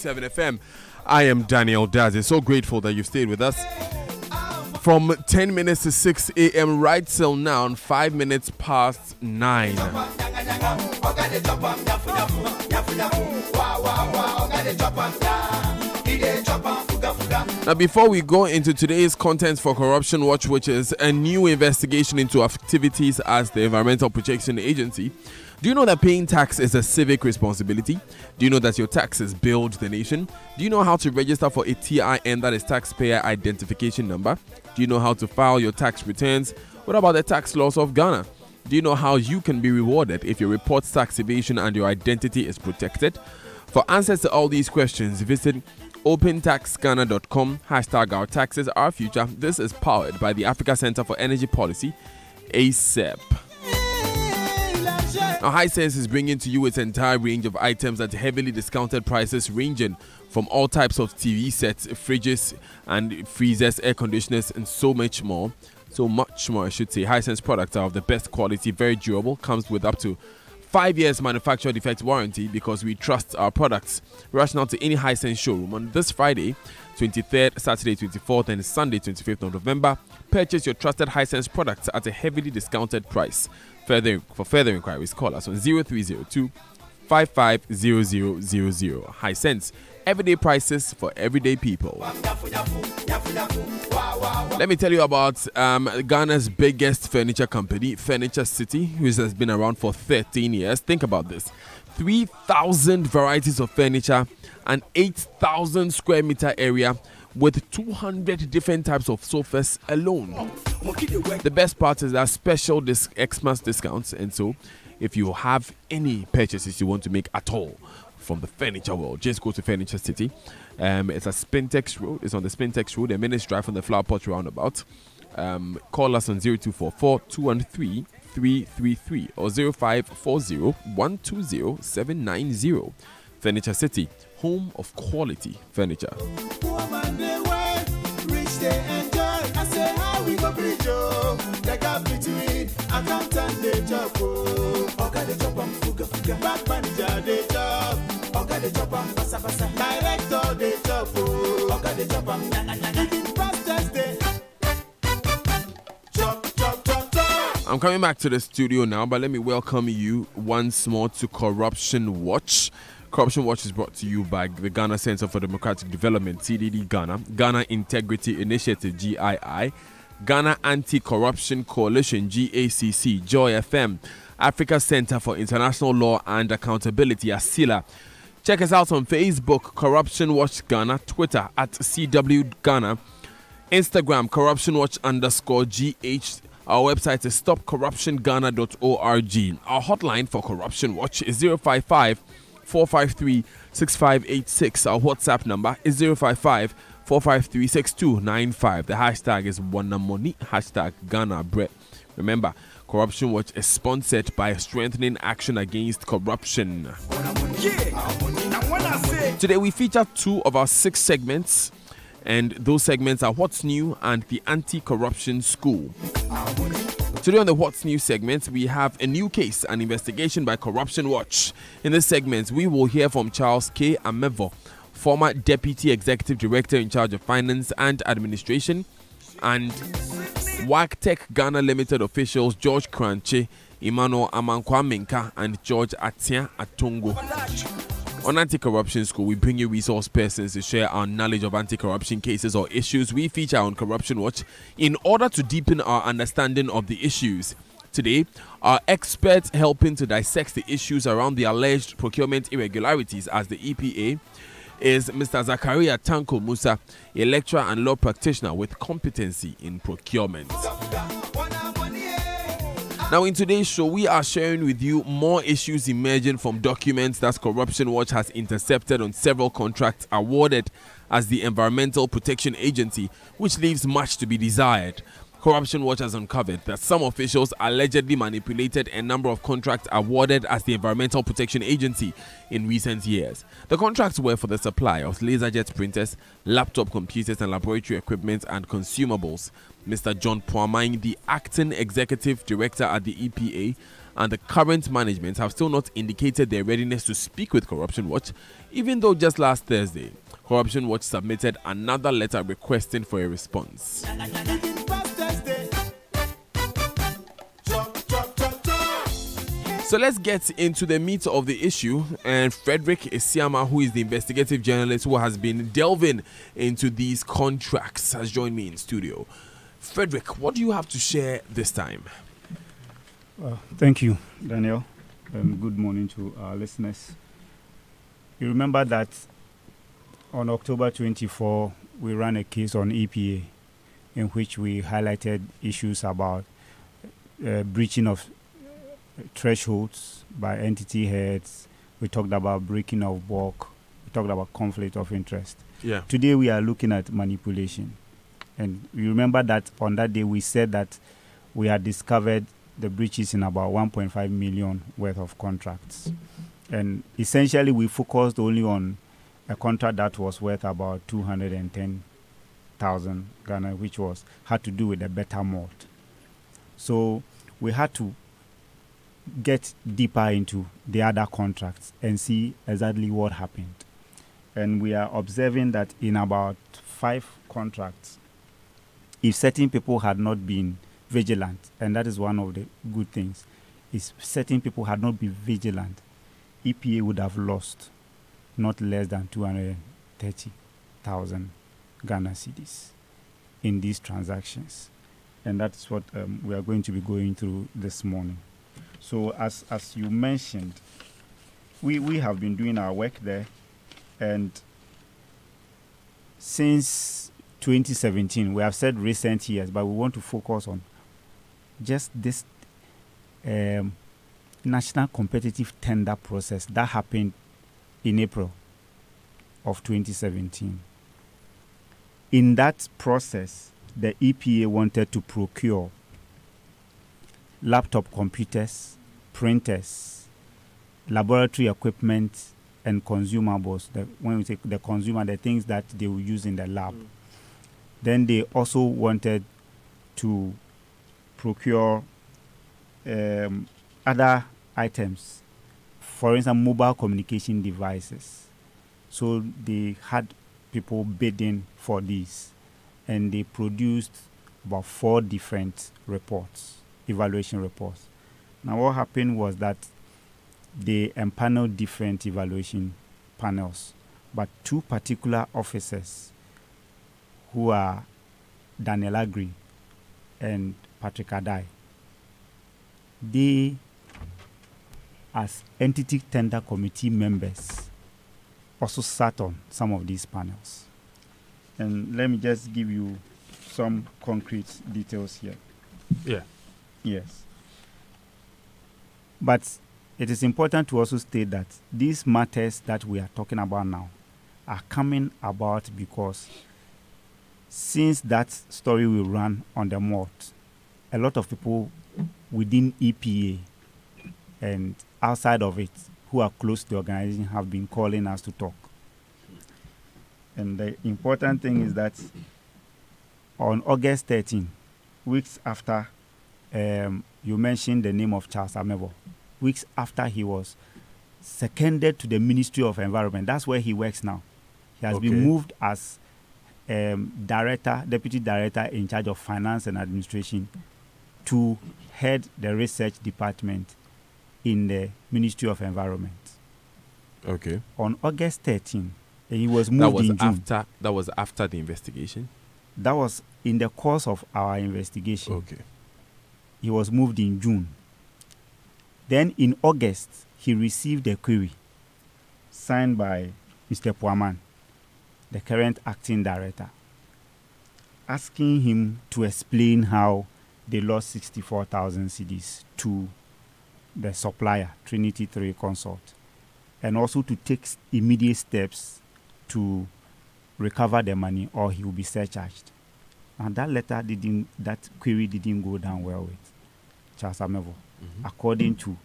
JoyFM. I am Daniel Daz. So grateful that you've stayed with us. From 10 minutes to 6 a.m. right till now, 5 minutes past 9. Now, before we go into today's content for Corruption Watch, which is a new investigation into activities as the Environmental Protection Agency, do you know that paying tax is a civic responsibility? Do you know that your taxes build the nation? Do you know how to register for a TIN, that is Taxpayer Identification Number? Do you know how to file your tax returns? What about the tax laws of Ghana? Do you know how you can be rewarded if you report tax evasion and your identity is protected? For answers to all these questions, visit opentaxghana.com, #Our Taxes, Our Future. This is powered by the Africa Center for Energy Policy, ACEP. Now, Hisense is bringing to you its entire range of items at heavily discounted prices, ranging from all types of TV sets, fridges and freezers, air conditioners, and so much more. I should say. Hisense products are of the best quality, very durable, comes with up to 5 years manufacturer defect warranty because we trust our products. Rush now to any Hisense showroom on this Friday, 23rd, Saturday 24th, and Sunday 25th of November. Purchase your trusted Hisense products at a heavily discounted price. For further inquiries, call us on 0302 550000. Hisense, everyday prices for everyday people. Let me tell you about Ghana's biggest furniture company, Furniture City, which has been around for 13 years. Think about this: 3,000 varieties of furniture, an 8,000 square meter area with 200 different types of sofas alone. The best part is that special Xmas discounts, and so if you have any purchases you want to make at all from the furniture world, just go to Furniture City. It's at Spintex Road. It's on the Spintex Road, a minute's drive from the Flower Pot roundabout. Call us on 0244 213 333 or 0540 120 790. Furniture City, home of quality furniture. I'm coming back to the studio now, but let me welcome you once more to Corruption Watch. Corruption Watch is brought to you by the Ghana Center for Democratic Development, CDD Ghana, Ghana Integrity Initiative, GII, Ghana Anti-Corruption Coalition, GACC, JoyFM, Africa Center for International Law and Accountability, ASILA. Check us out on Facebook, Corruption Watch Ghana, Twitter at CW Ghana, Instagram, Corruption Watch _GH. Our website is stopcorruptionghana.org. Our hotline for Corruption Watch is 055 453 6586. Our WhatsApp number is 055 453 6295. The hashtag is Wanamoni, hashtag Ghana Bread. Remember, Corruption Watch is sponsored by Strengthening Action Against Corruption. Today we feature 2 of our 6 segments, and those segments are What's New and the Anti-Corruption School. Today on the What's New segment, we have a new case, an investigation by Corruption Watch. In this segment, we will hear from Charles K. Amevo, former Deputy Executive Director in charge of Finance and Administration, and WAGTEC Ghana Limited officials George Kranche, Emmanuel Amankwa-Menka, and George Atia Atongo. On Anti-Corruption School, we bring you resource persons to share our knowledge of anti-corruption cases or issues we feature on Corruption Watch in order to deepen our understanding of the issues. Today, our expert helping to dissect the issues around the alleged procurement irregularities as the EPA is Mr. Zakaria Tanko Musa, a lecturer and law practitioner with competency in procurement. Now, in today's show, we are sharing with you more issues emerging from documents that Corruption Watch has intercepted on several contracts awarded as the Environmental Protection Agency, which leaves much to be desired. Corruption Watch has uncovered that some officials allegedly manipulated a number of contracts awarded as the Environmental Protection Agency in recent years. The contracts were for the supply of laserjet printers, laptop computers and laboratory equipment and consumables. Mr. John Puamang, the acting executive director at the EPA, and the current management have still not indicated their readiness to speak with Corruption Watch, even though just last Thursday, Corruption Watch submitted another letter requesting for a response. So let's get into the meat of the issue. And Frederick Isiama, who is the investigative journalist who has been delving into these contracts, has joined me in studio. Frederick, what do you have to share this time? Thank you, Daniel. Good morning to our listeners. You remember that on October 24, we ran a case on EPA in which we highlighted issues about breaching of thresholds by entity heads. We talked about breaking of bulk. We talked about conflict of interest. Yeah. Today we are looking at manipulation. And you remember that on that day we said that we had discovered the breaches in about 1.5 million worth of contracts. And essentially we focused only on a contract that was worth about 210,000 Ghana, which had to do with the better malt. So we had to get deeper into the other contracts and see exactly what happened. And we are observing that in about 5 contracts, if certain people had not been vigilant, and that is one of the good things, if certain people had not been vigilant, EPA would have lost not less than 230,000 Ghana cedis in these transactions. And that's what we are going to be going through this morning. So as you mentioned, we have been doing our work there, and since 2017, we have said recent years, but we want to focus on just this national competitive tender process that happened in April of 2017. In that process, the EPA wanted to procure laptop computers, printers, laboratory equipment, and consumables. When we take the consumer, the things that they will use in the lab. Then they also wanted to procure other items, for instance, mobile communication devices. So they had people bidding for these, and they produced about 4 different reports, evaluation reports. Now what happened was that they empaneled different evaluation panels, but 2 particular officers who are Daniel Agri and Patrick Adai, they, as entity tender committee members, also sat on some of these panels. And let me just give you some concrete details here. Yeah. Yes. But it is important to also state that these matters that we are talking about now are coming about because since that story we ran on the malt, a lot of people within EPA and outside of it who are close to the organization have been calling us to talk. And the important thing is that on August 13, weeks after you mentioned the name of Charles Amevo, weeks after he was seconded to the Ministry of Environment, that's where he works now. He has been moved as deputy director in charge of finance and administration to head the research department in the Ministry of Environment. Okay. On August 13, he was moved in June. That was after the investigation? That was in the course of our investigation. Okay. He was moved in June. Then in August, he received a query signed by Mr. Puaman, the current acting director, asking him to explain how they lost 64,000 cedis to the supplier, Trinity 3 Consult, and also to take immediate steps to recover the money or he will be surcharged. And that query didn't go down well with Charles Amevo, according to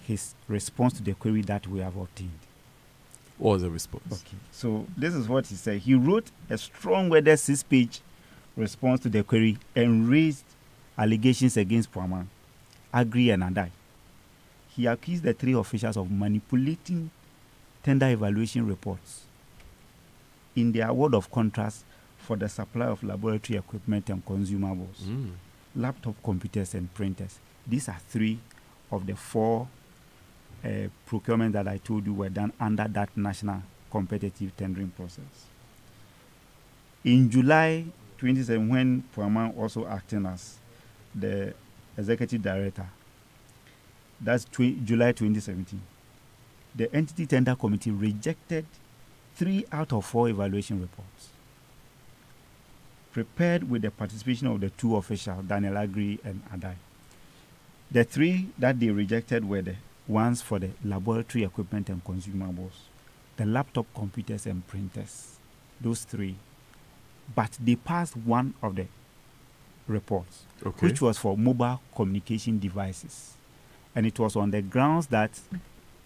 his response to the query that we have obtained. What was the response? Okay, so this is what he said. He wrote a strong-worded 6-page response to the query and raised allegations against Puaman, Agri and Adai. he accused the 3 officials of manipulating tender evaluation reports in the award of contracts for the supply of laboratory equipment and consumables, laptop computers and printers. These are 3 of the 4 procurement that I told you were done under that national competitive tendering process. In July 27, when Puaman also acting as the executive director, that's July 2017, the entity tender committee rejected 3 out of 4 evaluation reports, prepared with the participation of the 2 officials, Daniel Agri and Adai. The 3 that they rejected were the ones for the laboratory equipment and consumables, the laptop computers and printers, those 3. But they passed one of the reports, which was for mobile communication devices. And it was on the grounds that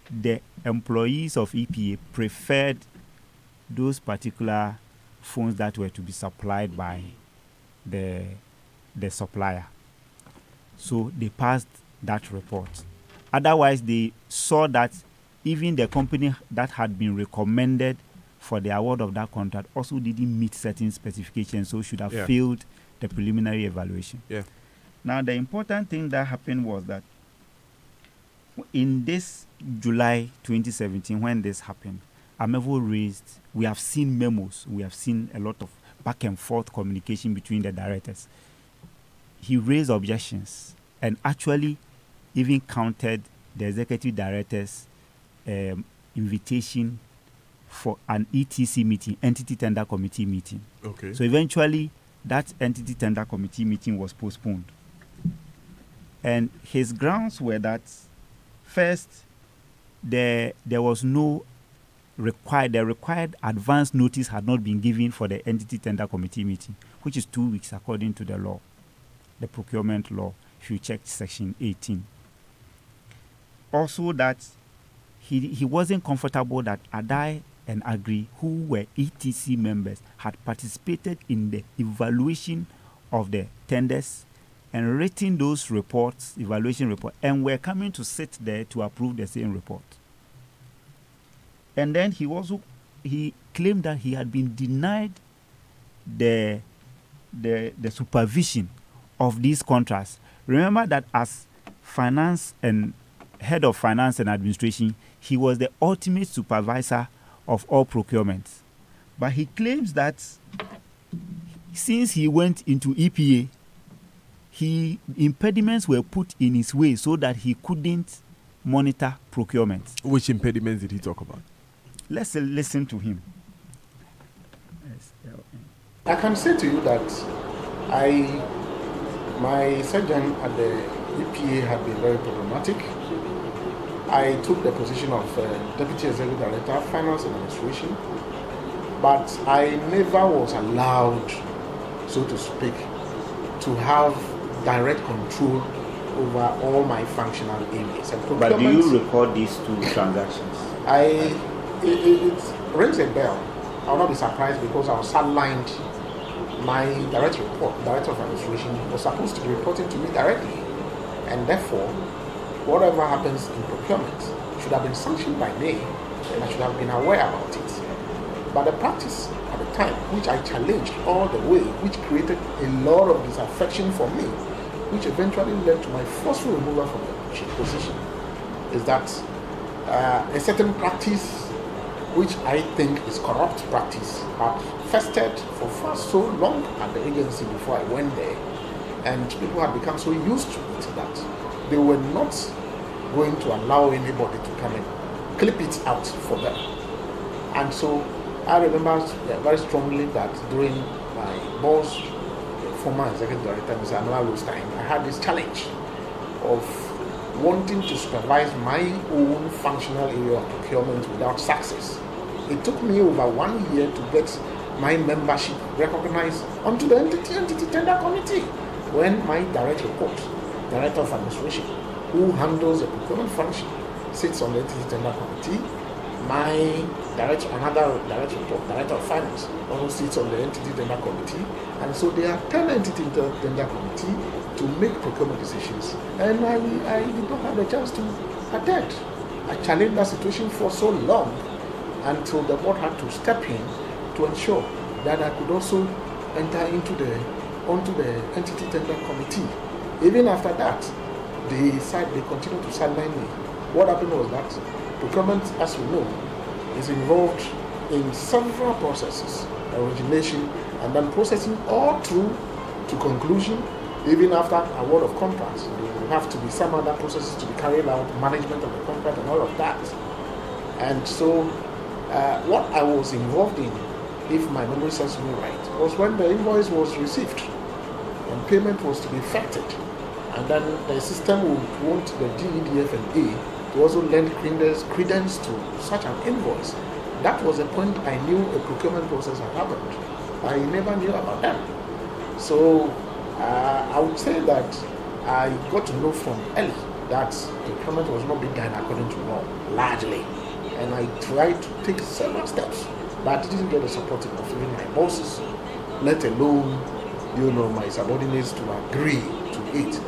the employees of EPA preferred those particular phones that were to be supplied by the supplier. So they passed that report. Otherwise, they saw that even the company that had been recommended for the award of that contract also didn't meet certain specifications, so should have failed the preliminary evaluation. Now, the important thing that happened was that in this July 2017, when this happened, Amevo raised, we have seen memos, we have seen a lot of back and forth communication between the directors. He raised objections and actually even countered the executive director's invitation for an ETC meeting, Entity Tender Committee meeting. So eventually, that Entity Tender Committee meeting was postponed. And his grounds were that, first, there was no the required advance notice had not been given for the Entity Tender Committee meeting, which is 2 weeks according to the law, the procurement law, if you check section 18. Also that he wasn't comfortable that Adai and Agri, who were ETC members, had participated in the evaluation of the tenders and written those reports, evaluation report, and were coming to sit there to approve the same report. And then he claimed that he had been denied the supervision of these contracts. Remember that as finance and head of finance and administration, he was the ultimate supervisor of all procurements. But he claims that since he went into EPA, impediments were put in his way so that he couldn't monitor procurement. Which impediments did he talk about? Let's listen to him. I can say to you that my surgeon at the EPA had been very problematic. I took the position of Deputy Executive Director of Finance and Administration, but I never was allowed, so to speak, to have direct control over all my functional areas. And but do you record these 2 transactions? It rings a bell. I will not be surprised because I was sidelined. My direct report, Director of Administration, was supposed to be reporting to me directly, and therefore, whatever happens in procurement should have been sanctioned by me, and I should have been aware about it. But the practice at the time, which I challenged all the way, which created a lot of disaffection for me, which eventually led to my forceful removal from the position, is that a certain practice, which I think is corrupt practice, had festered for far so long at the agency before I went there, and people had become so used to it that they were not going to allow anybody to come and clip it out for them. And so I remember very strongly that during my boss, the former executive director, Mr. Anualu's time, I had this challenge of wanting to supervise my own functional area of procurement without success. It took me over 1 year to get my membership recognized onto the entity tender committee, when my direct report, Director of Administration, who handles the procurement function, sits on the entity tender committee. My another direct report, Director of Finance, also sits on the entity tender committee. And so there are 10 entity tender committee to make procurement decisions. And I did not have a chance to are dead. I challenged that situation for so long until the board had to step in to ensure that I could also enter onto the entity tender committee. Even after that, they continued to sideline me. What happened was that procurement, as we know, is involved in several processes, origination, and then processing all through to conclusion. Even after award of contracts, there will have to be some other processes to be carried out, management of the contract and all of that. And so what I was involved in, if my memory serves me right, was when the invoice was received and payment was to be effected. And then the system would want the DEDF and A to also lend credence to such an invoice. That was the point I knew a procurement process had happened. I never knew about them. So I would say that I got to know from early that procurement was not being done according to law, largely. And I tried to take several steps, but I didn't get the support of even my bosses, let alone, my subordinates to agree to it,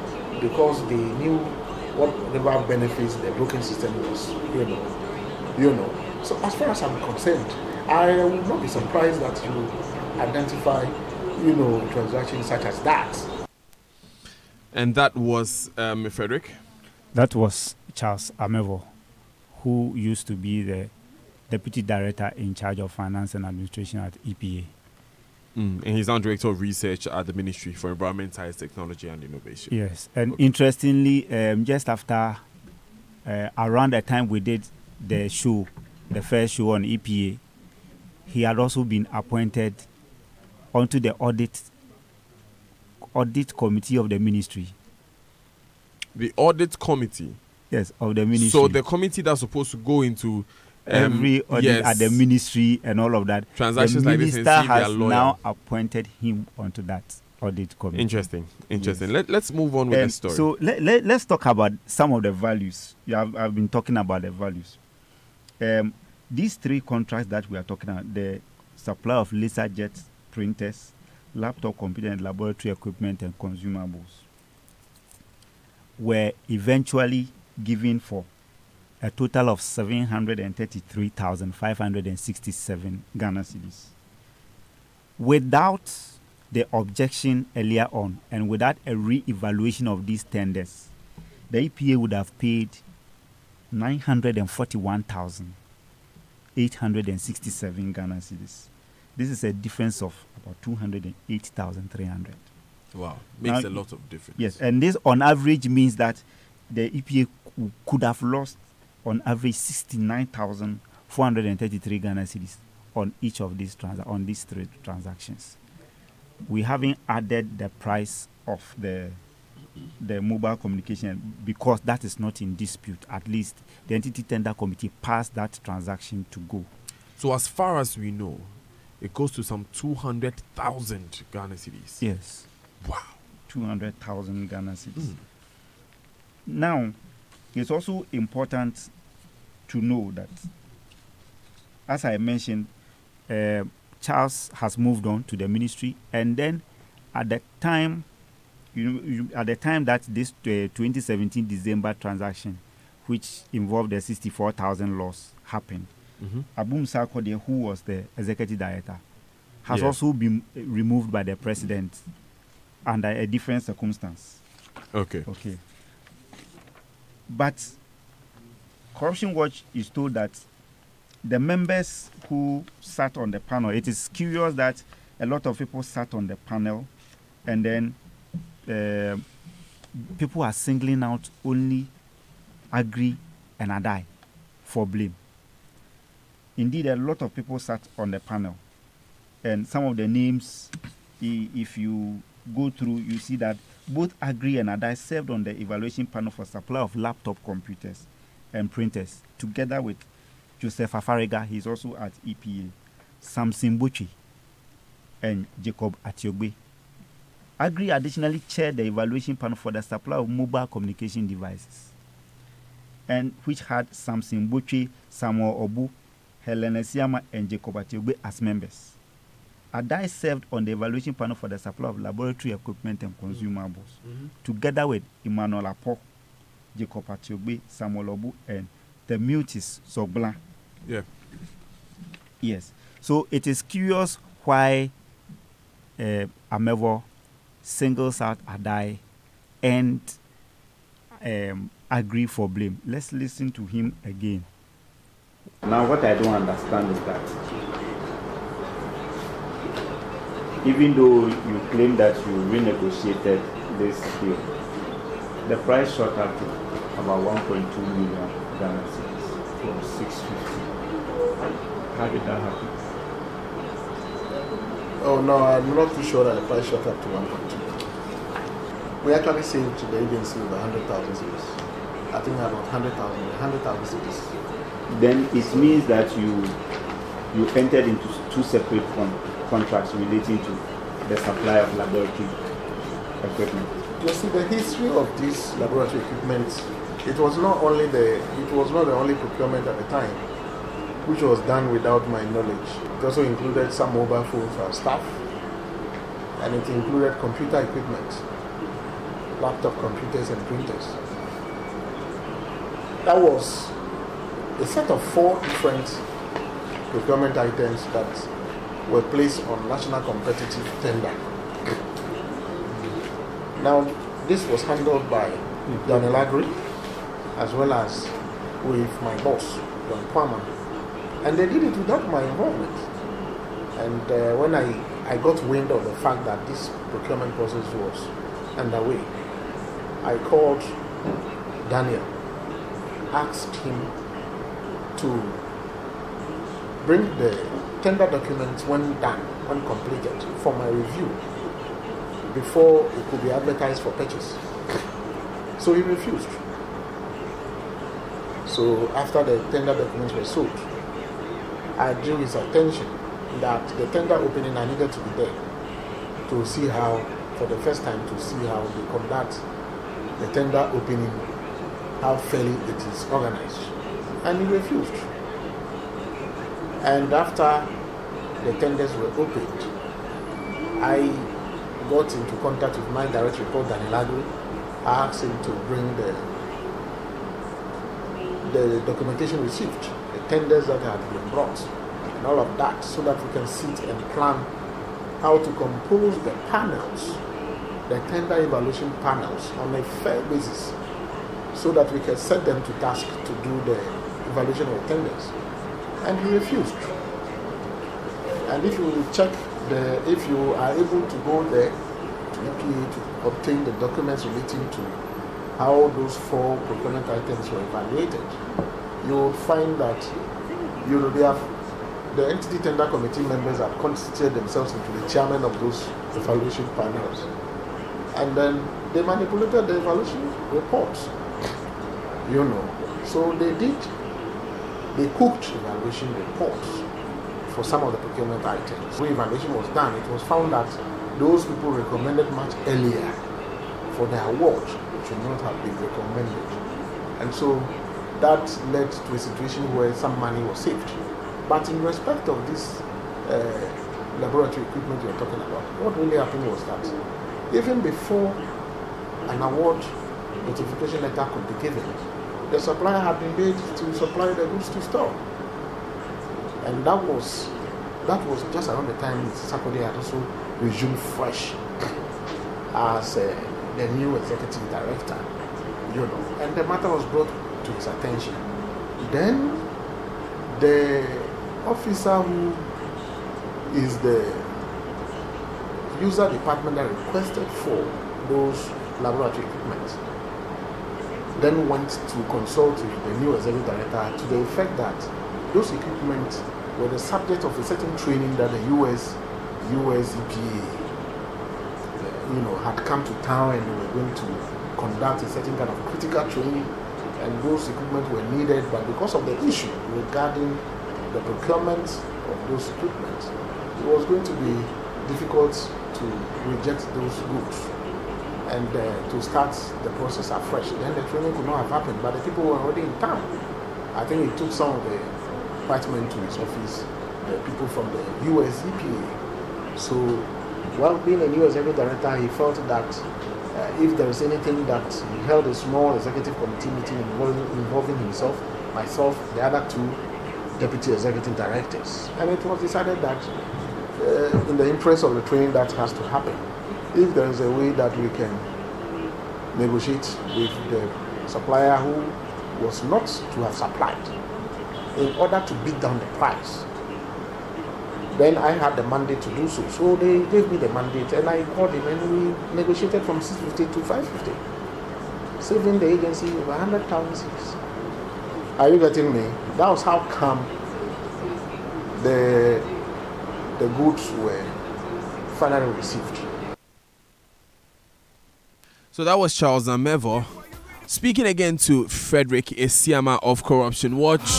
because they knew whatever benefits the broken system was, So as far as I'm concerned, I would not be surprised that you identify, transactions such as that. And that was Frederick? That was Charles Amevo, who used to be the Deputy Director in charge of Finance and Administration at EPA. And he's now Director of Research at the Ministry for Environment, Science, Technology and Innovation. Yes, and interestingly, just after, around the time we did the first show on EPA, he had also been appointed onto the audit committee of the ministry. The audit committee? Yes, of the ministry. So the committee that's supposed to go into every audit at the ministry and all of that. Transactions like this, and see the minister they are has loyal. now appointed him onto that audit committee. Interesting. Yes. Let's move on with the story. So let's talk about some of the values. I've been talking about the values. These three contracts that we are talking about, the supply of laser jet printers, laptop computer and laboratory equipment and consumables, were eventually given for a total of 733,567 Ghana cedis. Without the objection earlier on and without a re-evaluation of these tenders, the EPA would have paid 941,867 Ghana cedis. This is a difference of about 208,300. Wow, makes a lot of difference. Yes, and this on average means that the EPA could have lost on average 69,433 Ghana cedis on each of these these three transactions. We haven't added the price of the mobile communication because that is not in dispute. At least the entity tender committee passed that transaction to go. So as far as we know, it goes to some 200,000 Ghana cedis. Yes. Wow. 200,000 Ghana cedis. Now, it's also important to know that, as I mentioned, Charles has moved on to the ministry, and then at the time, at the time that this 2017 December transaction, which involved the 64,000 loss, happened, Abum Sarkodie, who was the executive director, has also been removed by the president under a different circumstance. Okay. But Corruption Watch is told that the members who sat on the panel, it is curious that a lot of people sat on the panel and then people are singling out only Agri and Adai for blame. Indeed, a lot of people sat on the panel, and some of the names, if you go through, you see that both Agri and Adai served on the evaluation panel for supply of laptop computers and printers, together with Joseph Afariga. He's also at EPA, Samson Buchi, and Jacob Atiogbe. Agri additionally chaired the evaluation panel for the supply of mobile communication devices, and which had Samson Buchi, Samuel Obu, Helen Esiama, and Jacob Atiogbe as members. Adai served on the evaluation panel for the supply of laboratory equipment and consumables, together with Emmanuel Apo Jacob Atiobe, Samuel Obu, and the Mutis Sogblan. Yeah. Yes. So it is curious why Amevo singles out Adai and agree for blame. Let's listen to him again. Now, what I don't understand is that even though you claim that you renegotiated this deal, the price shot up to about 1.2 million Ghana cedis from 650. How did that happen? Oh no, I'm not too sure that the price shot up to 1.2. We actually saved to the agency over 100,000 cedis. I think about 100,000 cedis. Then it means that you entered into two separate contracts relating to the supply of laboratory equipment. You see, the history of this laboratory equipment, it was not the only procurement at the time, which was done without my knowledge. It also included some mobile phones for our staff, and it included computer equipment, laptop computers and printers. That was a set of 4 different procurement items that were placed on national competitive tender. Now, this was handled by Daniel Agri, as well as with my boss, John Palmer. And they did it without my involvement. And when I got wind of the fact that this procurement process was underway, I called Daniel, asked him to bring the tender documents when done, when completed, for my review before it could be advertised for purchase. So he refused. So after the tender documents were sold, I drew his attention that the tender opening, I needed to be there to see how, for the first time, to see how they conduct the tender opening, how fairly it is organized. And he refused. And after the tenders were opened, I got into contact with my direct report, Daniel Agri. I asked him to bring the documentation received, the tenders that had been brought, and all of that, so that we can sit and plan how to compose the panels, the tender evaluation panels, on a fair basis, so that we can set them to task to do the evaluation of the tenders. And he refused. And if you check if you are able to go there to EPA to obtain the documents relating to how those 4 procurement items were evaluated, you will find that the entity tender committee members have constituted themselves into the chairman of those evaluation panels. And then they manipulated the evaluation reports. So they cooked evaluation reports for some of the procurement items. When evaluation was done, it was found that those people recommended much earlier for their award should not have been recommended. And so that led to a situation where some money was saved. But in respect of this laboratory equipment you're talking about, what really happened was that even before an award notification letter could be given, the supplier had been made to supply the goods to store. And that was just around the time Sarkodie had also resumed fresh as the new executive director, and the matter was brought to his attention. Then the officer who is the user department that requested for those laboratory equipment then went to consult with the new executive director to the effect that those equipment were the subject of a certain training that the US EPA had come to town, and they were going to conduct a certain kind of critical training, and those equipment were needed, but because of the issue regarding the procurement of those equipment, it was going to be difficult to reject those goods and to start the process afresh. Then the training could not have happened, but the people were already in town. I think he took some of the white men to his office, the people from the US EPA. So while being a new executive director, he felt that if there is anything that he held a small executive committee meeting involving himself, myself, the other two deputy executive directors. And it was decided that in the interest of the train, that has to happen. If there is a way that we can negotiate with the supplier who was not to have supplied in order to beat down the price, then I had the mandate to do so. So they gave me the mandate and I called him and we negotiated from 650 to 550, saving the agency over 100,000 seats. Are you getting me? That was how come the goods were finally received. So that was Charles Amevo speaking again to Frederick Esiama of Corruption Watch,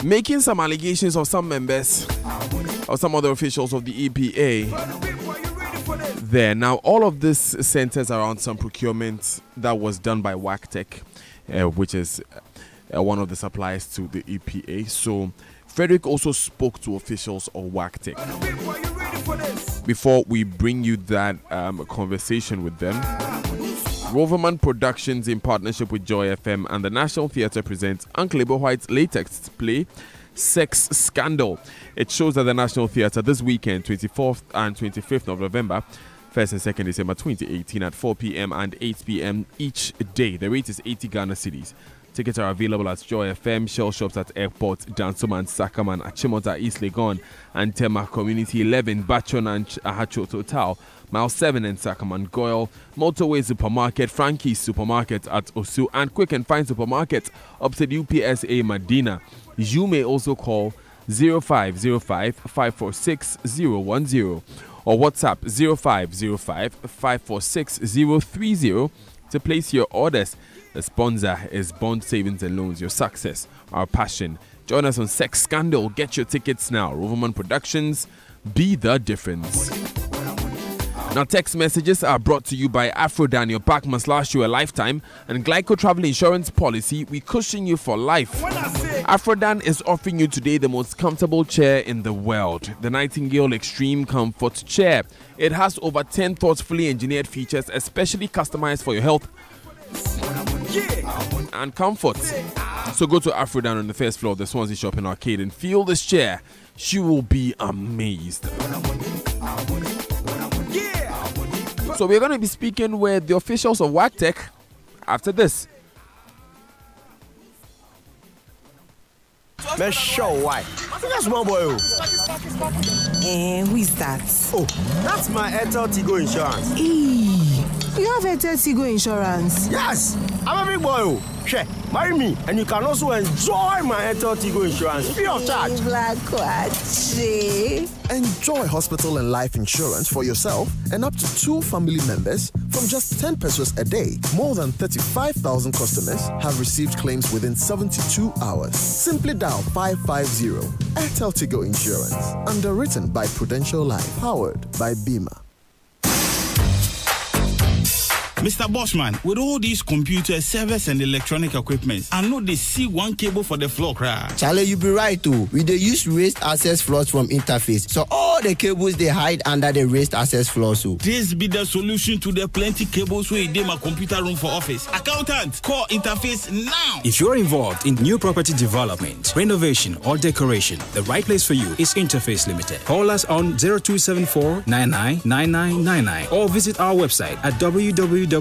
making some allegations of some members or some other officials of the EPA there. Now, all of this centers around some procurement that was done by WACTEC, which is one of the suppliers to the EPA. So, Frederick also spoke to officials of WACTEC. Before we bring you that conversation with them, Roverman Productions, in partnership with JoyFM and the National Theatre, presents Uncle Ebo White's latest play, Sex Scandal. It shows at the National Theatre this weekend, 24th and 25th of November, 1st and 2nd December 2018 at 4 p.m. and 8 p.m. each day. The rate is 80 Ghana cedis. Tickets are available at JoyFM, Shell Shops at Airport, Dansoman, Sakaman, Achimota, East Legon, and Tema Community 11, Bachon and Ahacho Total, Mile 7 and Sakaman, Goyle, Motorway Supermarket, Frankie's Supermarket at Osu, and Quick and Fine Supermarket opposite UPSA Medina. You may also call 0505-546-010 or WhatsApp 0505-546-030 to place your orders. The sponsor is Bond Savings and Loans. Your success, our passion. Join us on Sex Scandal. Get your tickets now. Roverman Productions, be the difference. Now, text messages are brought to you by Afrodan. Your back must last you a lifetime. And Glyco Travel Insurance Policy, we cushion you for life. Afrodan is offering you today the most comfortable chair in the world, the Nightingale Extreme Comfort Chair. It has over 10 thoughtfully engineered features, especially customized for your health and comfort. So go to Afrodan on the first floor of the Swansea Shopping Arcade and feel this chair. You will be amazed. So we're going to be speaking with the officials of WACTEC after this. Let's show why. I think that's small boy. Who is that? Oh, that's my Airtel Tigo Insurance. You have Airtel Tigo Insurance? Yes, I'm a big boy. Share, marry me, and you can also enjoy my Airtel Tigo Insurance free of charge. Enjoy hospital and life insurance for yourself and up to 2 family members from just 10 pesos a day. More than 35,000 customers have received claims within 72 hours. Simply dial 550. Airtel Tigo Insurance. Underwritten by Prudential Life. Powered by Bima. Mr. Bossman, with all these computers, servers, and electronic equipment, I know they see one cable for the floor crack. Charlie, you be right too. We they use raised access floors from interface, so all the cables they hide under the raised access floors. So this be the solution to the plenty cables where they my computer room for office. Accountant, call interface now. If you're involved in new property development, renovation, or decoration, the right place for you is Interface Limited. Call us on 0274-999999 or visit our website at www.interfacelimited.com.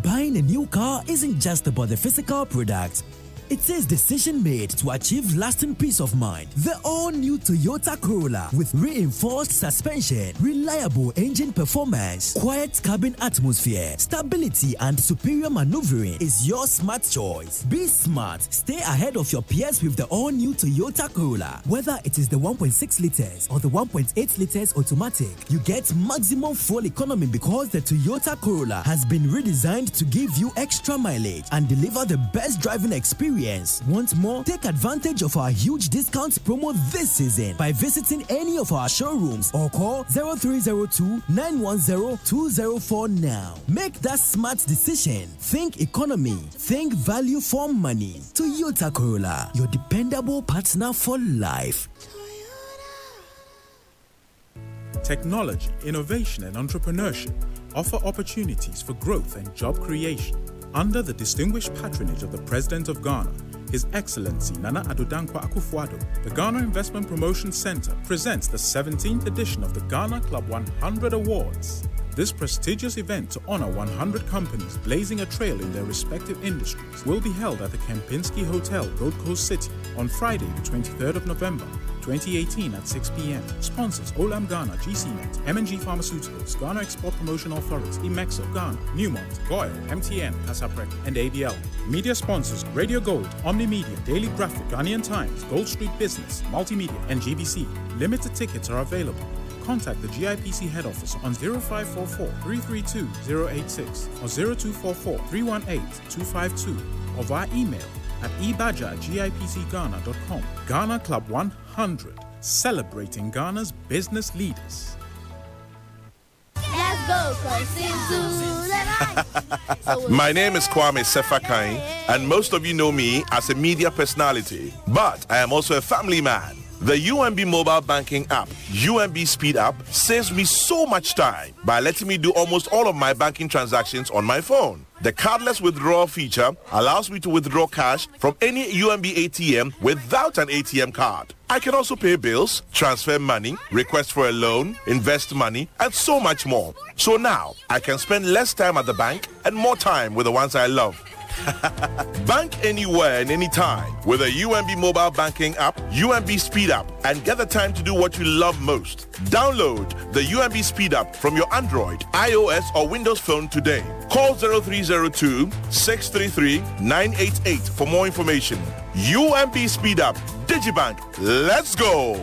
Buying a new car isn't just about the physical product. It is decision made to achieve lasting peace of mind. The all-new Toyota Corolla with reinforced suspension, reliable engine performance, quiet cabin atmosphere, stability and superior maneuvering is your smart choice. Be smart. Stay ahead of your peers with the all-new Toyota Corolla. Whether it is the 1.6 liters or the 1.8 liters automatic, you get maximum fuel economy because the Toyota Corolla has been redesigned to give you extra mileage and deliver the best driving experience experience. Want more? Take advantage of our huge discounts promo this season by visiting any of our showrooms or call 0302-910-204 now. Make that smart decision. Think economy. Think value for money. Toyota Corolla, your dependable partner for life. Technology, innovation, and entrepreneurship offer opportunities for growth and job creation. Under the distinguished patronage of the President of Ghana, His Excellency Nana Addo Dankwa Akufo-Addo, the Ghana Investment Promotion Center presents the 17th edition of the Ghana Club 100 Awards. This prestigious event to honor 100 companies blazing a trail in their respective industries will be held at the Kempinski Hotel, Gold Coast City, on Friday, the 23rd of November, 2018 at 6 p.m. Sponsors Olam Ghana, GCNet, M&G Pharmaceuticals, Ghana Export Promotion Authority, Imexo, Ghana, Newmont, Goyle, MTN, Casaprec, and ABL. Media sponsors Radio Gold, Omnimedia, Daily Graphic, Ghanaian Times, Gold Street Business, Multimedia, and GBC. Limited tickets are available. Contact the GIPC head office on 0544-332-086 or 0244-318-252 or via email at ebaja@gipcghana.com. Ghana Club 100, celebrating Ghana's business leaders. Let's go, My name is Kwame Sefakai, and most of you know me as a media personality, but I am also a family man. The UMB mobile banking app, UMB Speed App, saves me so much time by letting me do almost all of my banking transactions on my phone. The cardless withdrawal feature allows me to withdraw cash from any UMB ATM without an ATM card. I can also pay bills, transfer money, request for a loan, invest money, and so much more. So now, I can spend less time at the bank and more time with the ones I love. Bank anywhere and anytime with a UMB mobile banking app, UMB Speed App, and get the time to do what you love most. Download the UMB Speed App from your Android, iOS, or Windows phone today. Call 0302-633-988 for more information. UMB Speed App, Digibank, let's go!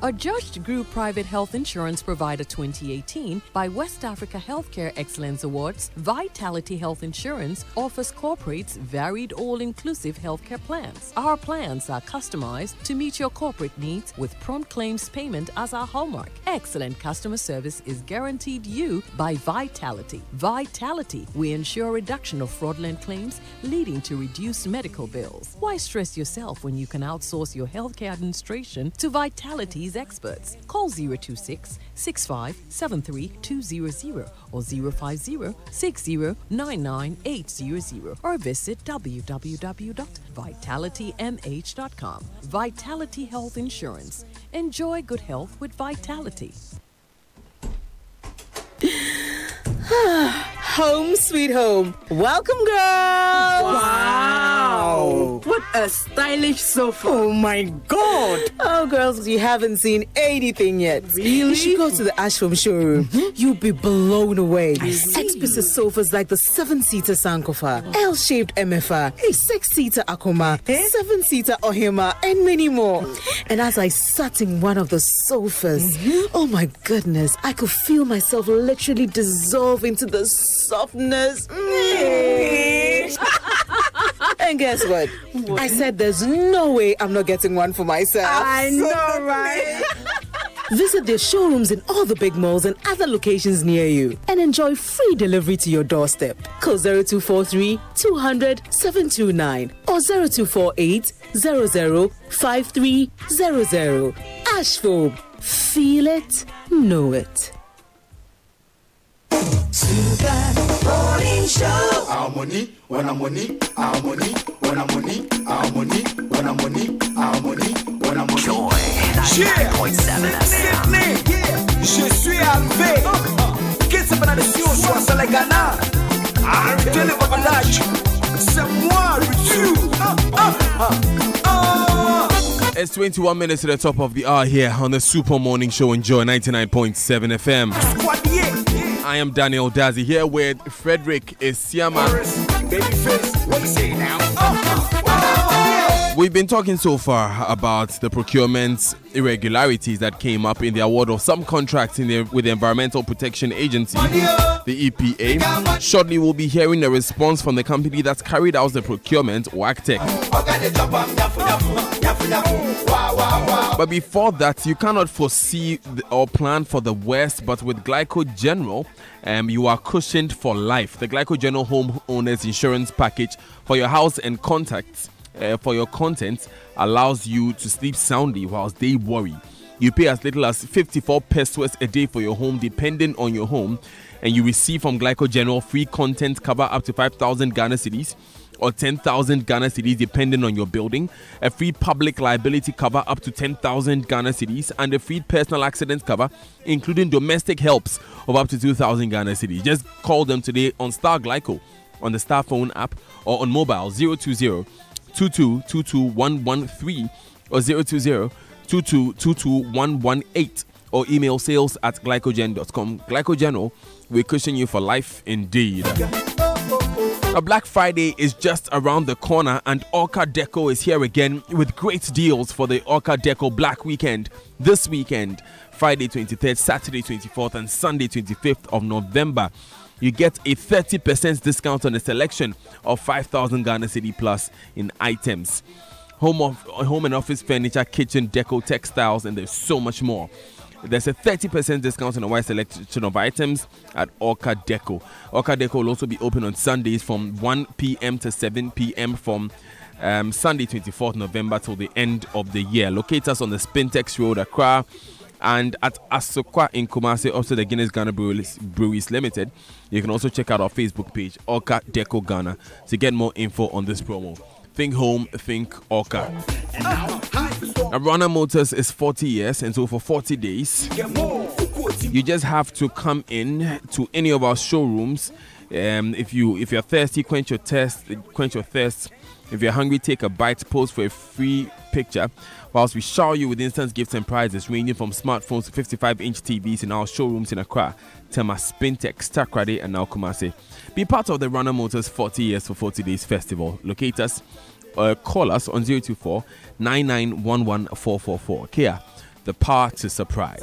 Adjudged Group Private Health Insurance Provider 2018 by West Africa Healthcare Excellence Awards, Vitality Health Insurance offers corporates varied all-inclusive healthcare plans. Our plans are customized to meet your corporate needs with prompt claims payment as our hallmark. Excellent customer service is guaranteed you by Vitality. Vitality, we ensure reduction of fraudulent claims leading to reduced medical bills. Why stress yourself when you can outsource your healthcare administration to Vitality's experts? Call 026-6573-200 or 050-6099-800 or visit www.vitalitymh.com. Vitality Health Insurance. Enjoy good health with Vitality. Home sweet home. Welcome, girls. Wow. What a stylish sofa. Oh my God. Oh, girls, you haven't seen anything yet. Really? You should go to the Ashford showroom. You'll be blown away. Exquisite sofas like the 7-seater Sankofa, L-shaped MFR, a 6-seater Akoma, 7-seater Ohima, and many more. And as I sat in one of the sofas, oh my goodness, I could feel myself literally dissolve into the softness. And guess what? I said there's no way I'm not getting one for myself. I know, right? Visit their showrooms in all the big malls and other locations near you and enjoy free delivery to your doorstep. Call 0243 200 729 or 0248 00 5300. Ashford. Feel it, know it. Morning show. Our money, when I'm money, our money, when I'm money, our money, when I'm money, our money, when I'm money. Joy 99.7 FM. Je suis arrivé. Qu'est-ce que c'est nation soit ça les Ghana? Arrêtez le babadage. C'est moi le tu. It's 21 minutes to the top of the hour here on the Super Morning Show. Enjoy 99.7 FM. I am Daniel Dazi here with Frederick Isiama. Babyface, what you say now? We've been talking so far about the procurement irregularities that came up in the award of some contracts with the Environmental Protection Agency, the EPA. Shortly, we'll be hearing a response from the company that carried out the procurement, WACTEC. But before that, you cannot foresee or plan for the worst, but with Glyco General, you are cushioned for life. The Glyco General Homeowners Insurance Package for your house and contents for your contents allows you to sleep soundly whilst they worry. You pay as little as 54 pesos a day for your home, depending on your home, and you receive from Glyco General free content cover up to 5,000 Ghana cedis or 10,000 Ghana cedis depending on your building, a free public liability cover up to 10,000 Ghana cedis, and a free personal accident cover including domestic helps of up to 2,000 Ghana cedis. Just call them today on Star Glyco on the Star Phone app or on mobile 020-2222-113 or 020-2222-118 or email sales@glycogen.com. Glyco General, we cushion you for life indeed. Now, Black Friday is just around the corner and Orca Deco is here again with great deals for the Orca Deco Black Weekend this weekend, Friday 23rd, Saturday 24th and Sunday 25th of November. You get a 30% discount on a selection of 5,000 Ghana Cedi plus in items. Home and office furniture, kitchen, deco, textiles, and there's so much more. There's a 30% discount on a wide selection of items at Orca Deco. Orca Deco will also be open on Sundays from 1 p.m. to 7 p.m. from Sunday 24th November till the end of the year. Locate us on the Spintex Road, Accra, and at Asokwa in Kumasi, also the Guinness Ghana Breweries Limited. You can also check out our Facebook page, Orca Deco Ghana, to get more info on this promo. Think home, think Orca. Rana Motors is 40 years, and so for 40 days, you just have to come in to any of our showrooms. If you're thirsty, quench your thirst. If you're hungry, take a bite, pose for a free picture, whilst we shower you with instant gifts and prizes ranging from smartphones to 55-inch TVs in our showrooms in Accra, Tema, Spintex, Takrade, and now Kumasi. Be part of the Runner Motors 40 Years for 40 Days Festival. Locate us or call us on 024-9911-444. Kia, the power to surprise.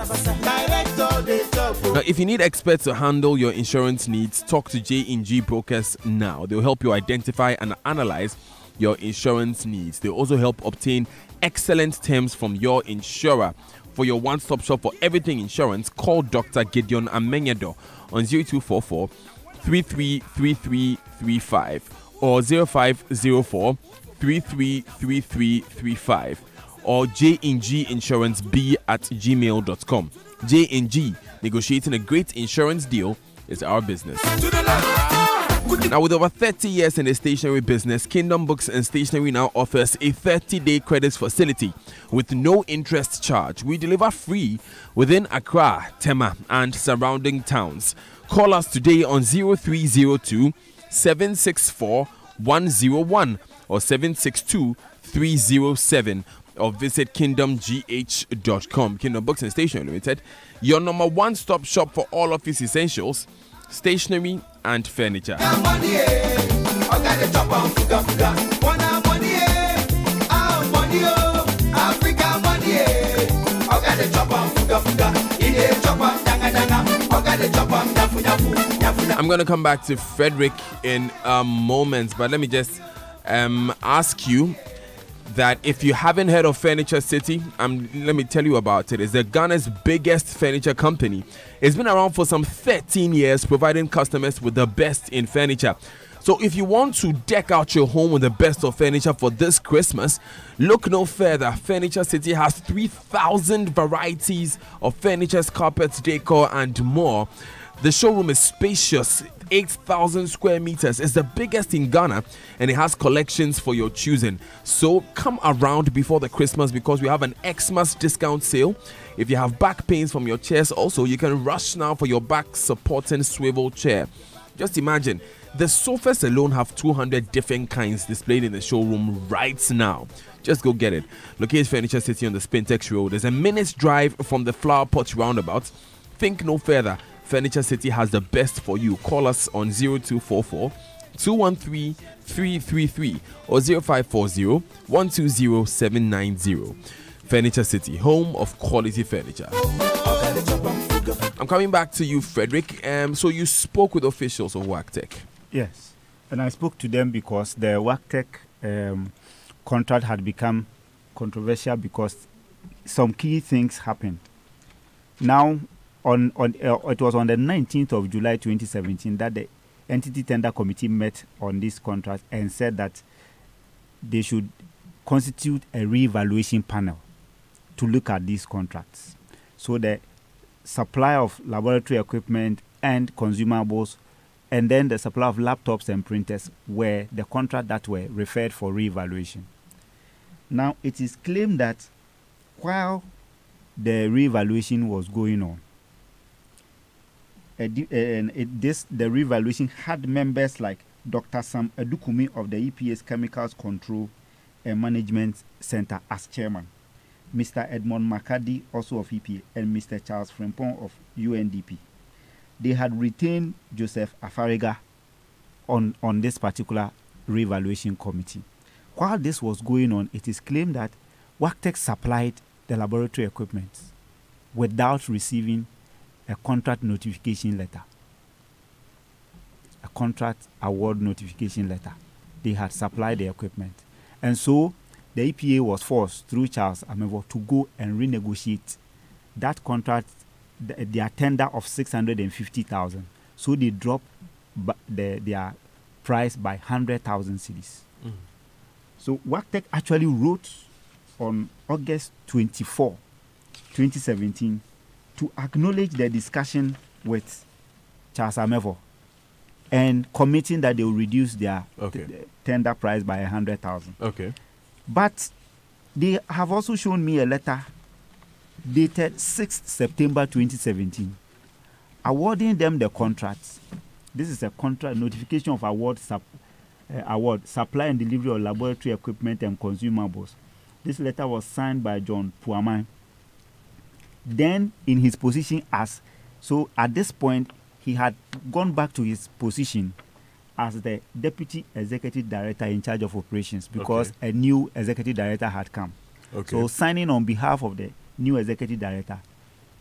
Now, if you need experts to handle your insurance needs, talk to J&G Brokers now. They'll help you identify and analyze your insurance needs. They'll also help obtain excellent terms from your insurer. For your one-stop shop for everything insurance, call Dr. Gideon Amenyedo on 0244 333335 or 0504 333335 or jnginsuranceB@gmail.com. J&G, negotiating a great insurance deal is our business. Now, with over 30 years in the stationery business, Kingdom Books and Stationery now offers a 30-day credit facility with no interest charge. We deliver free within Accra, Tema, and surrounding towns. Call us today on 0302 764 101 or 762 307 or visit kingdomgh.com. Kingdom Books and Stationery Limited, your number one stop shop for all office essentials, stationery and furniture. I'm going to come back to Frederick in a moment, but let me just ask you that if you haven't heard of Furniture City, let me tell you about it. It's the Ghana's biggest furniture company. It's been around for some 13 years, providing customers with the best in furniture. So if you want to deck out your home with the best of furniture for this Christmas, look no further. Furniture City has 3,000 varieties of furniture, carpets, decor, and more. The showroom is spacious, 8,000 square meters. It's the biggest in Ghana, and it has collections for your choosing. So come around before the Christmas, because we have an Xmas discount sale. If you have back pains from your chairs also, you can rush now for your back supporting swivel chair. Just imagine, the sofas alone have 200 different kinds displayed in the showroom right now. Just go get it. Locate Furniture City on the Spintex Road. There's a minute's drive from the Flower Pot roundabout. Think no further. Furniture City has the best for you. Call us on 0244 213-333 or 0540-120-790. Furniture City, home of quality furniture. I'm coming back to you, Frederick. So you spoke with officials of WACTEC. Yes, and I spoke to them because the WACTEC contract had become controversial because some key things happened. Now, it was on the 19th of July 2017 that the Entity Tender Committee met on this contract and said that they should constitute a re-evaluation panel to look at these contracts. So the supply of laboratory equipment and consumables, and then the supply of laptops and printers were the contract that were referred for re-evaluation. Now, it is claimed that while the re-evaluation was going on, the re-evaluation had members like Dr. Sam Adukumi of the EPA's Chemicals Control and Management Center as chairman, Mr. Edmond Makadi, also of EPA, and Mr. Charles Frimpong of UNDP. They had retained Joseph Afariga on this particular re-evaluation committee. While this was going on, it is claimed that WACTEC supplied the laboratory equipment without receiving a contract notification letter, a contract award notification letter. They had supplied the equipment. And so the EPA was forced, through Charles Amevo, to go and renegotiate that contract, their tender of 650,000. So they dropped their price by 100,000 cedis. Mm. So WACTEC actually wrote on August 24, 2017, to acknowledge the discussion with Charles Amevo and committing that they will reduce their tender price by 100,000. Okay. But they have also shown me a letter dated 6th September 2017, awarding them the contracts. This is a contract notification of award, supply and delivery of laboratory equipment and consumables. This letter was signed by John Puaman. Then, in his position at this point, he had gone back to his position as the Deputy Executive Director in charge of operations because a new Executive Director had come. Okay. So, signing on behalf of the new Executive Director,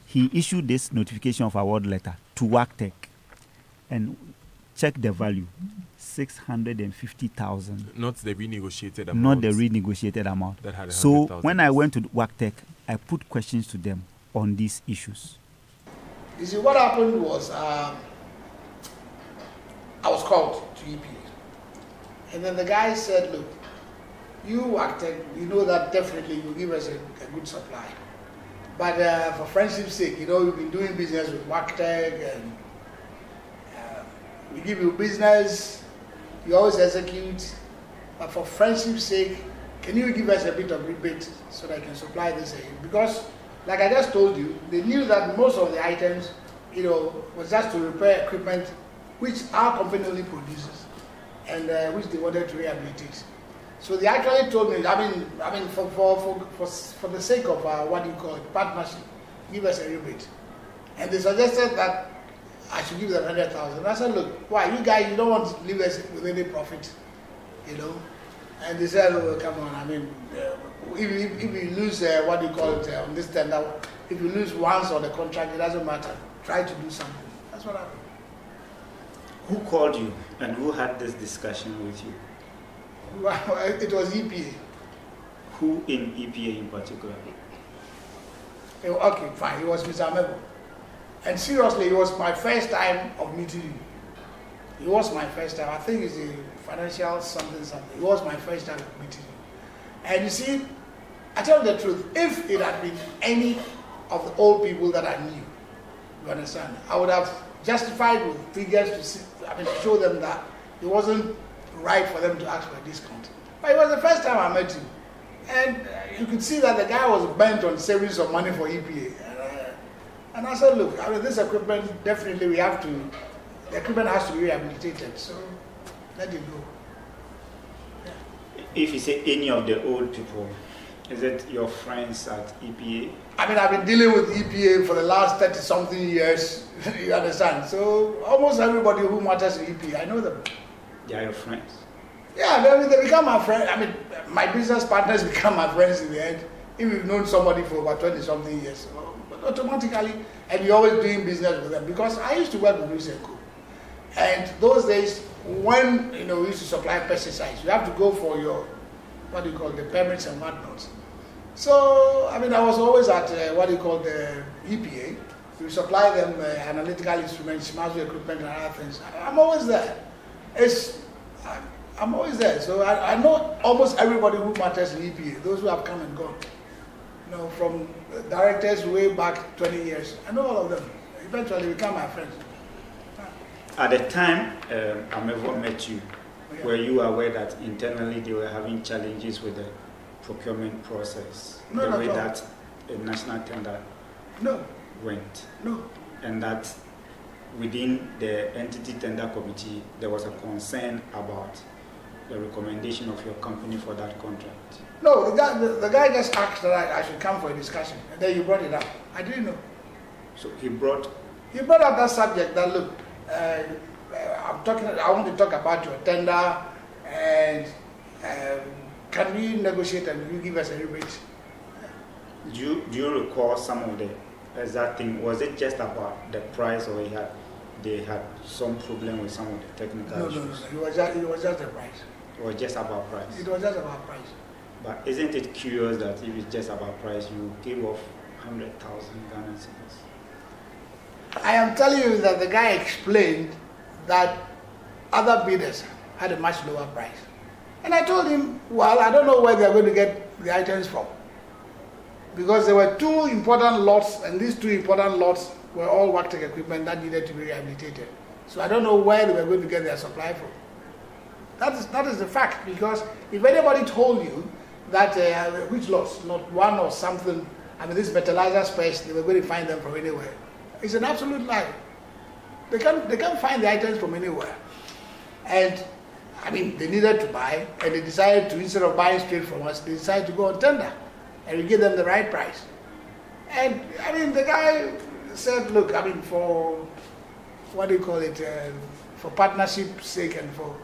he issued this notification of award letter to WACTEC and check the value, 650,000. Not the renegotiated amount. Not the renegotiated amount. That had so when I went to WACTEC, I put questions to them on these issues. You see, what happened was I was called to EPA. And then the guy said, look, you WACTEC, we know that definitely you give us a good supply. But for friendship's sake, you know, we've been doing business with WACTEC and we give you business, you always execute, but for friendship's sake, can you give us a bit of rebate so that I can supply this again? Because, like I just told you, they knew that most of the items, you know, was just to repair equipment which our company only produces and which they wanted to rehabilitate. So they actually told me, I mean, for the sake of what you call it, partnership, give us a rebate. And they suggested that I should give them 100,000. I said, look, why, you guys, you don't want to leave us with any profit, you know? And they said, oh, come on, I mean, if you lose, what do you call it, on this tender, if you lose once on the contract, it doesn't matter. Try to do something. That's what happened. Who called you and who had this discussion with you? Well, it was EPA. Who in EPA in particular? Okay, fine, it was Mr. Amebo. And seriously, it was my first time of meeting you. It was my first time. I think it's a financial something. It was my first time of meeting you. And you see, I tell you the truth, if it had been any of the old people that I knew, you understand, I would have justified with figures to show them that it wasn't right for them to ask for a discount. But it was the first time I met you. And you could see that the guy was bent on saving some money for EPA. And I said, look, I mean, this equipment, definitely the equipment has to be rehabilitated, so let it go. Yeah. If you say any of the old people, is it your friends at EPA? I mean, I've been dealing with EPA for the last 30-something years, you understand? So almost everybody who matters to EPA, I know them. They are your friends. Yeah, they become my friends. I mean, my business partners become my friends in the end. If you've known somebody for about 20-something years, but automatically, and you're always doing business with them. Because I used to work with Risenko. And those days, when we used to supply pesticides, you have to go for your, the permits and whatnot. So, I mean, I was always at the EPA. We supply them analytical instruments, master equipment, and other things. I'm always there. I'm always there. So I know almost everybody who matters in EPA, those who have come and gone. From directors way back 20 years. I know all of them. Eventually become my friends. At the time Amevo met you, were you aware that internally they were having challenges with the procurement process? No, the way no. that a national tender went? No. And that within the entity tender committee, there was a concern about the recommendation of your company for that contract? No, the guy just asked that I should come for a discussion, and then you brought it up. I didn't know. So he brought up that subject that, look, I want to talk about your tender, and can we negotiate and you give us a rebate? Do you recall some of the exact thing? Was it just about the price, or they had some problem with some of the technical issues? No. It was just the price. It was just about price? It was just about price. But isn't it curious that if it's just about price, you give off 100,000 Ghana cedis? I am telling you that the guy explained that other bidders had a much lower price. And I told him, well, I don't know where they're going to get the items from. Because there were two important lots, and these two important lots were all Wactec equipment that needed to be rehabilitated. So I don't know where they were going to get their supply from. That is the fact, because if anybody told you that which lots, not one or something, I mean this fertilizer space, they were going to find them from anywhere. It's an absolute lie. They can't find the items from anywhere. And I mean, they needed to buy, and they decided to, instead of buying straight from us, they decided to go on tender, and we give them the right price. And I mean, the guy said, look, I mean, for for partnership's sake and for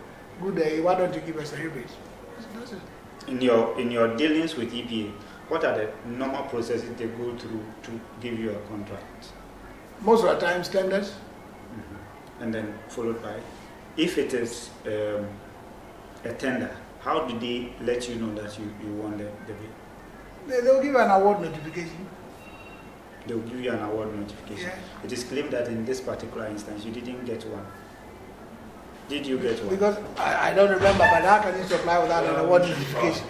good day, why don't you give us a rebate? That's it. In your dealings with EPA, what are the normal processes they go through to give you a contract? Most of the times, tenders. Mm-hmm. And then followed by, if it is a tender, how do they let you know that you won the bid? They'll give you an award notification. They'll give you an award notification. Yeah. It is claimed that in this particular instance, you didn't get one. Did you get one? Because I don't remember, but how can you supply without an award notification?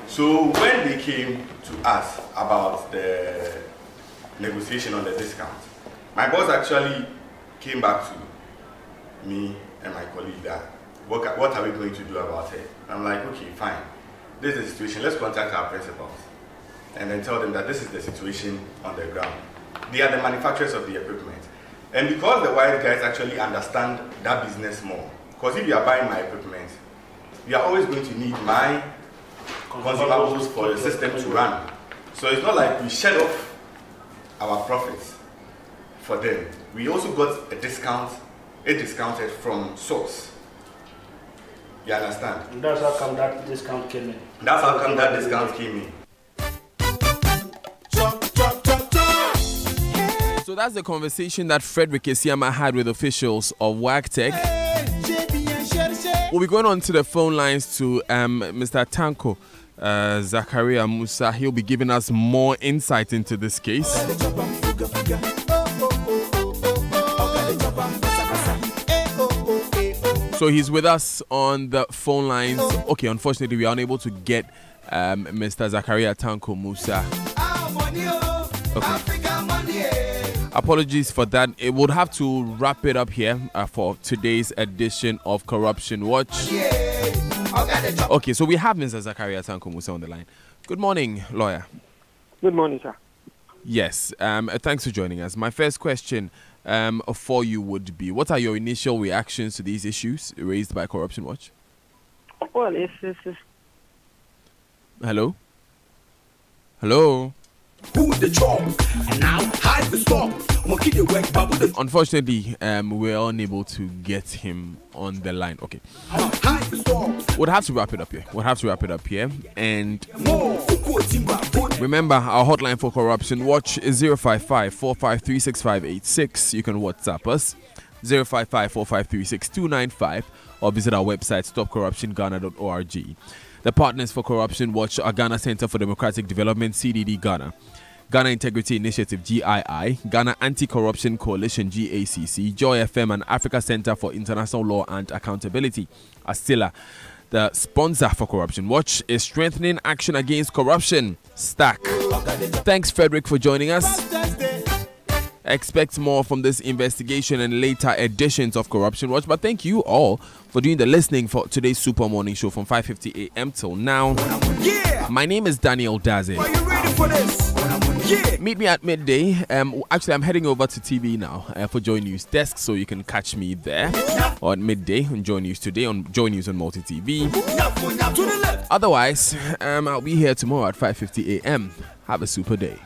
So when they came to us about the negotiation on the discount, my boss actually came back to me and my colleague that, what are we going to do about it? I'm like, okay, fine. This is the situation. Let's contact our principals and then tell them that this is the situation on the ground. They are the manufacturers of the equipment. And because the white guys actually understand that business more, because if you are buying my equipment, you are always going to need my consumables for the system to run. So it's not like we shed off our profits for them. We also got a discounted from source. You understand? And that's how come that discount came in. That's how come that discount came in. So that's the conversation that Frederick Esiama had with officials of Wactec. We'll be going on to the phone lines to Mr. Tanko Zakaria Musa. He'll be giving us more insight into this case. So he's with us on the phone lines. Okay, unfortunately, we are unable to get Mr. Zakaria Tanko Musa. Okay. Apologies for that. It would have to wrap it up here for today's edition of Corruption Watch. Okay, so we have Mr. Zakaria Tanko Musa on the line. Good morning, lawyer. Good morning, sir. Yes, thanks for joining us. My first question for you would be, what are your initial reactions to these issues raised by Corruption Watch? Well, it's Hello? Hello? Who the chop? And now hide the stop. Monkey the work, babu the Unfortunately, we're unable to get him on the line. Okay. hide the stop. We'll have to wrap it up here. And remember, our hotline for Corruption Watch is 055-453-6586. You can WhatsApp us 055-453-6295 or visit our website stopcorruptionghana.org. The partners for Corruption Watch are Ghana Center for Democratic Development, CDD Ghana, Ghana Integrity Initiative, GII, Ghana Anti-Corruption Coalition, GACC, JoyFM, and Africa Center for International Law and Accountability, ASTILA. The sponsor for Corruption Watch is Strengthening Action Against Corruption, STAC. Thanks, Frederick, for joining us. Expect more from this investigation and later editions of Corruption Watch. But thank you all for doing the listening for today's Super Morning Show from 5:50 a.m. till now. Yeah. My name is Daniel Daze. Are you ready for this? Yeah. Meet me at midday. Actually, I'm heading over to TV now for Joy News Desk, so you can catch me there or at midday on Joy News Today on Joy News on Multi TV. Otherwise, I'll be here tomorrow at 5:50 a.m. Have a super day.